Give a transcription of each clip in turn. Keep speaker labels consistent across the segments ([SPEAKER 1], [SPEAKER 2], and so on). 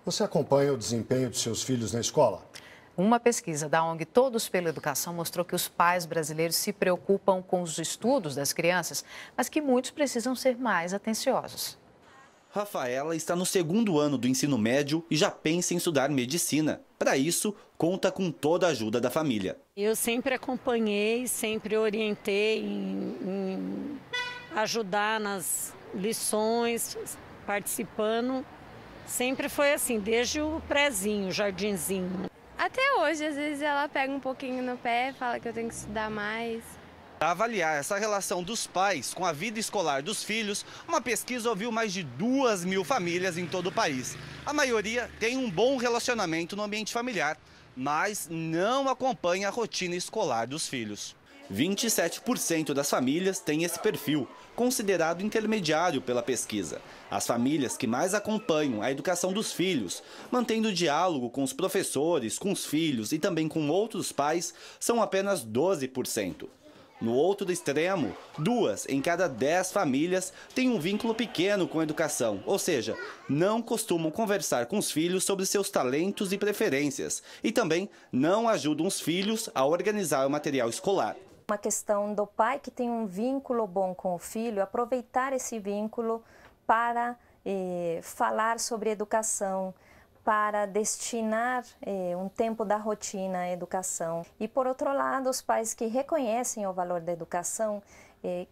[SPEAKER 1] Você acompanha o desempenho dos seus filhos na escola?
[SPEAKER 2] Uma pesquisa da ONG Todos pela Educação mostrou que os pais brasileiros se preocupam com os estudos das crianças, mas que muitos precisam ser mais atenciosos.
[SPEAKER 3] Rafaela está no 2º ano do ensino médio e já pensa em estudar medicina. Para isso, conta com toda a ajuda da família.
[SPEAKER 4] Eu sempre acompanhei, sempre orientei em ajudar nas lições, participando. Sempre foi assim, desde o prézinho, o jardinzinho.
[SPEAKER 5] Até hoje, às vezes ela pega um pouquinho no pé, fala que eu tenho que estudar mais.
[SPEAKER 3] Para avaliar essa relação dos pais com a vida escolar dos filhos, uma pesquisa ouviu mais de 2.000 famílias em todo o país. A maioria tem um bom relacionamento no ambiente familiar, mas não acompanha a rotina escolar dos filhos. 27% das famílias têm esse perfil, considerado intermediário pela pesquisa. As famílias que mais acompanham a educação dos filhos, mantendo diálogo com os professores, com os filhos e também com outros pais, são apenas 12%. No outro extremo, 2 em cada 10 famílias têm um vínculo pequeno com a educação, ou seja, não costumam conversar com os filhos sobre seus talentos e preferências e também não ajudam os filhos a organizar o material escolar.
[SPEAKER 6] Uma questão do pai que tem um vínculo bom com o filho, aproveitar esse vínculo para falar sobre educação, para destinar um tempo da rotina à educação. E, por outro lado, os pais que reconhecem o valor da educação,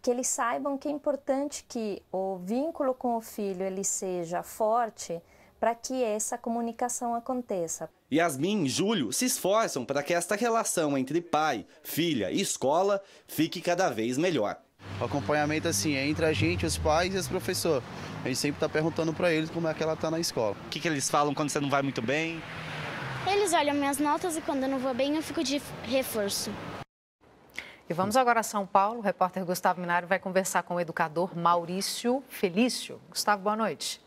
[SPEAKER 6] que eles saibam que é importante que o vínculo com o filho ele seja forte para que essa comunicação aconteça.
[SPEAKER 3] Yasmin e Júlio se esforçam para que esta relação entre pai, filha e escola fique cada vez melhor.
[SPEAKER 7] O acompanhamento assim é entre a gente, os pais e os professores. A gente sempre está perguntando para eles como é que ela está na escola.
[SPEAKER 3] O que eles falam quando você não vai muito bem?
[SPEAKER 8] Eles olham minhas notas e quando eu não vou bem eu fico de reforço.
[SPEAKER 2] E vamos agora a São Paulo. O repórter Gustavo Minari vai conversar com o educador Maurício Felício. Gustavo, boa noite.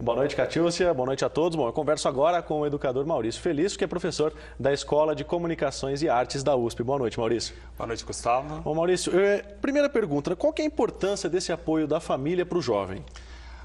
[SPEAKER 9] Boa noite, Catiúcia. Boa noite a todos. Bom, eu converso agora com o educador Maurício Felício, que é professor da Escola de Comunicações e Artes da USP. Boa noite, Maurício.
[SPEAKER 10] Boa noite, Gustavo.
[SPEAKER 9] Bom, Maurício, primeira pergunta, qual que é a importância desse apoio da família para o jovem?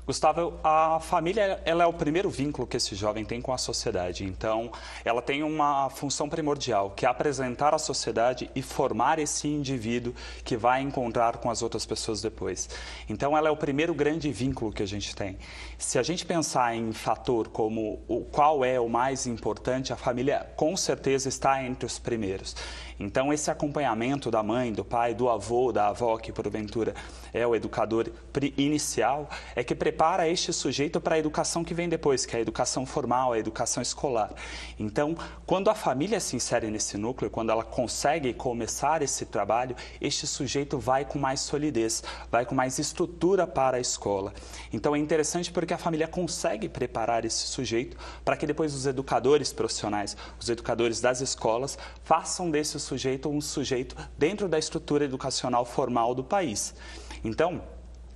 [SPEAKER 10] Gustavo, a família ela é o primeiro vínculo que esse jovem tem com a sociedade. Então, ela tem uma função primordial, que é apresentar à sociedade e formar esse indivíduo que vai encontrar com as outras pessoas depois. Então, ela é o primeiro grande vínculo que a gente tem. Se a gente pensar em fator como qual é o mais importante, a família com certeza está entre os primeiros. Então, esse acompanhamento da mãe, do pai, do avô, da avó, que porventura é o educador inicial, é que prepara este sujeito para a educação que vem depois, que é a educação formal, a educação escolar. Então, quando a família se insere nesse núcleo, quando ela consegue começar esse trabalho, este sujeito vai com mais solidez, vai com mais estrutura para a escola. Então, é interessante porque a família consegue preparar esse sujeito para que depois os educadores profissionais, os educadores das escolas, façam desse sujeito um sujeito dentro da estrutura educacional formal do país. Então,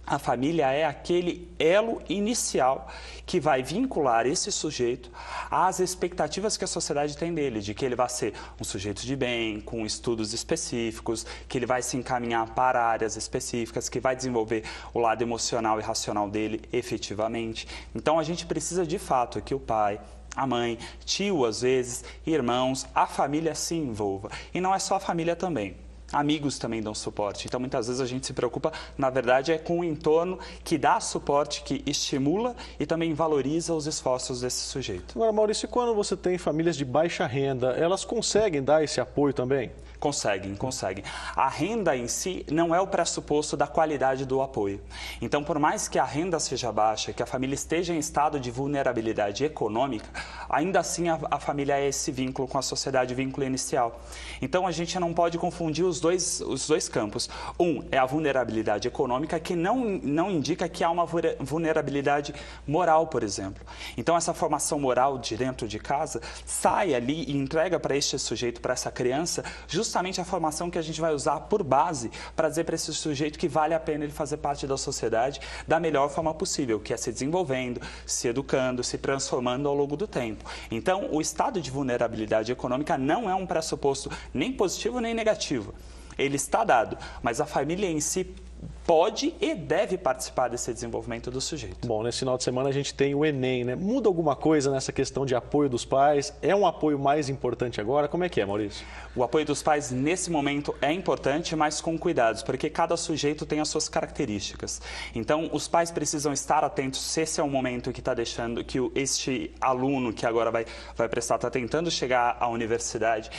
[SPEAKER 10] a família é aquele elo inicial que vai vincular esse sujeito às expectativas que a sociedade tem dele, de que ele vai ser um sujeito de bem, com estudos específicos, que ele vai se encaminhar para áreas específicas, que vai desenvolver o lado emocional e racional dele efetivamente. Então, a gente precisa de fato que o pai, a mãe, tio às vezes, irmãos, a família se envolva. E não é só a família também. Amigos também dão suporte. Então, muitas vezes a gente se preocupa, na verdade, com o entorno que dá suporte, que estimula e também valoriza os esforços desse sujeito.
[SPEAKER 9] Agora, Maurício, quando você tem famílias de baixa renda, elas conseguem dar esse apoio também?
[SPEAKER 10] Conseguem. A renda em si não é o pressuposto da qualidade do apoio. Então, por mais que a renda seja baixa, que a família esteja em estado de vulnerabilidade econômica, ainda assim a família é esse vínculo com a sociedade, vínculo inicial. Então, a gente não pode confundir os dois campos. Um é a vulnerabilidade econômica, que não indica que há uma vulnerabilidade moral, por exemplo. Então, essa formação moral de dentro de casa sai ali e entrega para este sujeito, para essa criança, justamente a formação que a gente vai usar por base para dizer para esse sujeito que vale a pena ele fazer parte da sociedade da melhor forma possível, que é se desenvolvendo, se educando, se transformando ao longo do tempo. Então, o estado de vulnerabilidade econômica não é um pressuposto nem positivo nem negativo. Ele está dado, mas a família em si pode e deve participar desse desenvolvimento do sujeito.
[SPEAKER 9] Bom, nesse final de semana a gente tem o Enem, né? Muda alguma coisa nessa questão de apoio dos pais? É um apoio mais importante agora? Como é que é, Maurício?
[SPEAKER 10] O apoio dos pais nesse momento é importante, mas com cuidados, porque cada sujeito tem as suas características. Então, os pais precisam estar atentos se esse é um momento que está deixando, que este aluno que agora vai prestar, está tentando chegar à universidade,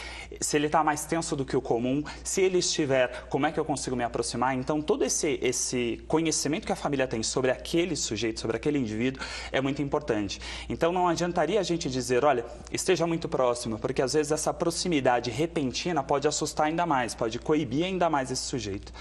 [SPEAKER 10] se ele está mais tenso do que o comum, se ele estiver, como é que eu consigo me aproximar? Então, todo esse conhecimento que a família tem sobre aquele sujeito, sobre aquele indivíduo, é muito importante. Então, não adiantaria a gente dizer, olha, esteja muito próximo, porque às vezes essa proximidade repentina pode assustar ainda mais, pode coibir ainda mais esse sujeito.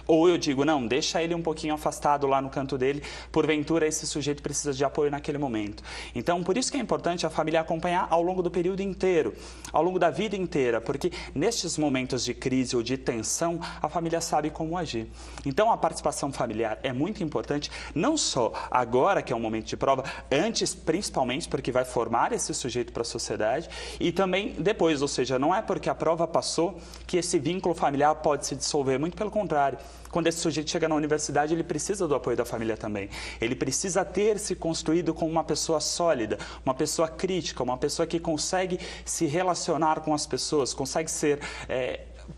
[SPEAKER 10] Ou eu digo, não, deixa ele um pouquinho afastado lá no canto dele, porventura esse sujeito precisa de apoio naquele momento. Então, por isso que é importante a família acompanhar ao longo do período inteiro, ao longo da vida inteira, porque nestes momentos de crise ou de tensão, a família sabe como agir. Então, a participação familiar é muito importante, não só agora, que é um momento de prova, antes principalmente, porque vai formar esse sujeito para a sociedade, e também depois, ou seja, não é porque a prova passou que esse vínculo familiar pode se dissolver, muito pelo contrário. Quando esse sujeito chega na universidade, ele precisa do apoio da família também. Ele precisa ter se construído como uma pessoa sólida, uma pessoa crítica, uma pessoa que consegue se relacionar com as pessoas, consegue ser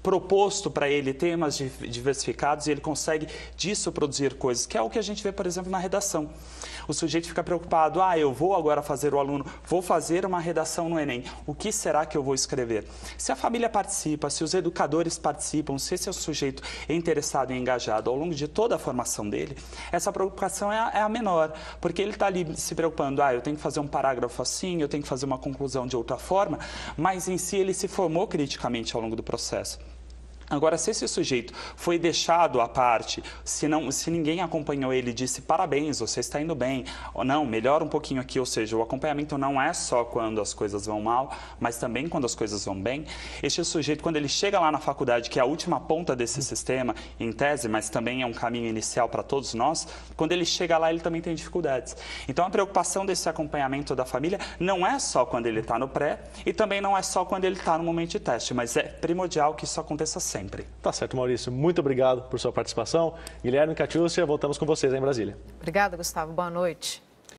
[SPEAKER 10] proposto para ele temas diversificados e ele consegue disso produzir coisas, que é o que a gente vê, por exemplo, na redação. O sujeito fica preocupado, eu vou agora fazer o aluno, vou fazer uma redação no Enem, o que será que eu vou escrever? Se a família participa, se os educadores participam, se esse sujeito é interessado e engajado ao longo de toda a formação dele, essa preocupação é a menor, porque ele está ali se preocupando, eu tenho que fazer um parágrafo assim, eu tenho que fazer uma conclusão de outra forma, mas em si ele se formou criticamente ao longo do processo. Agora, se esse sujeito foi deixado à parte, se ninguém acompanhou ele e disse parabéns, você está indo bem, ou não, melhora um pouquinho aqui, ou seja, o acompanhamento não é só quando as coisas vão mal, mas também quando as coisas vão bem. Este sujeito, quando ele chega lá na faculdade, que é a última ponta desse sistema, em tese, mas também é um caminho inicial para todos nós, quando ele chega lá, ele também tem dificuldades. Então, a preocupação desse acompanhamento da família não é só quando ele está no pré e também não é só quando ele está no momento de teste, mas é primordial que isso aconteça sempre.
[SPEAKER 9] Tá certo, Maurício. Muito obrigado por sua participação. Guilherme e Catiúcia, voltamos com vocês aí em Brasília.
[SPEAKER 2] Obrigada, Gustavo. Boa noite.